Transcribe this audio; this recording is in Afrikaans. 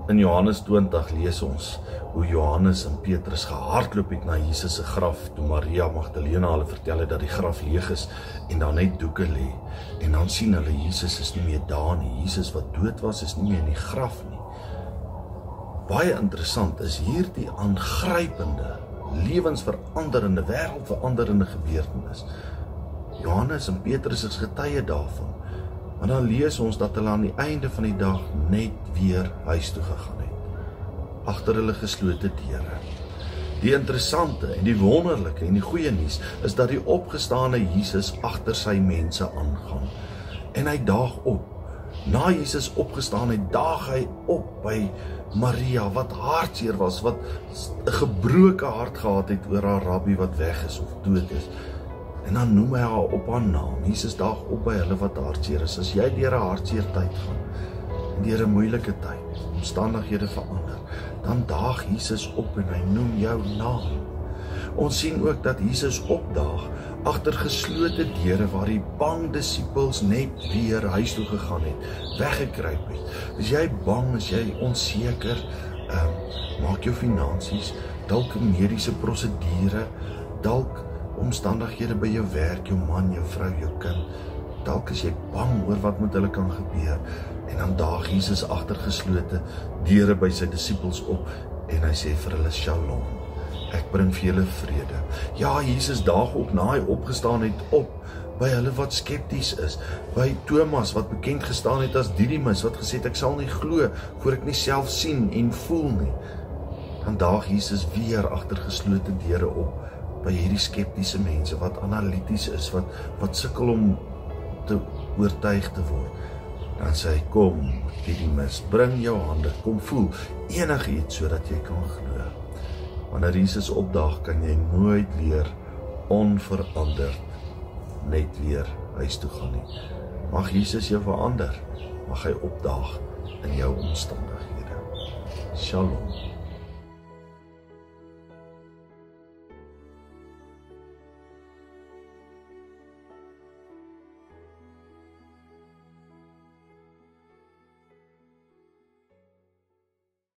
In Johannes 20 lees ons hoe Johannes en Petrus gehardloop het na Jesus se graf, toe Maria Magdalena hulle vertel het dat die graf leeg is en dan net doeke lê. En dan sien hulle Jesus is nie meer daar nie. Jesus wat dood was is nie meer in die graf nie. Baie interessant is hierdie aangrypende, lewensveranderende, wêreldveranderende gebeurtenis. Johannes en Petrus is getuie daarvan. Maar dan lees ons dat hulle aan die einde van die dag net weer huis toe gegaan het, agter hulle geslote deure. Die interessante en die wonderlike en die goeie nuus is dat die opgestane Jesus agter sy mense aangaan. En hy daag op. Na Jesus opgestaan het, daag hy op by Maria, wat hartseer was, wat 'n gebroke hart gehad het oor haar rabbi wat weg is of dood is. En dan noem hy haar op haar naam. Jesus daag op by hulle wat hartseer is. As jy deur 'n hartseer tyd gaan, en deur 'n moeilike tyd, omstandighede verander, dan daag Jesus op en hy noem jou naam. Ons sien ook dat Jesus opdaag agter geslote deure waar die bang disippels net weer huis toe gegaan het, weggekruip het. Is jy bang, is jy onseker, maak jou finansies, dalk 'n mediese prosedure, dalk omstandighede by jou werk, jou man, jou vrou, jou kind. Dalk is jy bang oor wat met hulle kan gebeur. En dan daag Jesus agter geslote deure by sy disippels op en hy sê vir hulle shalom. Ek bring vir julle vrede. Ja, Jesus daag ook na hy opgestaan het op by hulle wat skepties is, by Thomas wat bekend gestaan het as Didymus wat gesê het ek sal nie glo voor ek nie self sien en voel nie. Dan daag Jesus weer agter geslote deure op by hierdie skeptiese mense wat analities is, wat sukkel om te oortuig te word. Dan sê hy, kom, Didymus, bring jou hande, kom voel enigiets sodat jy kan glo. Wanneer Jesus opdaag, kan jy nooit weer onveranderd net weer huis toe gaan nie. Mag Jesus jou verander, mag hy opdaag in jou omstandighede. Shalom.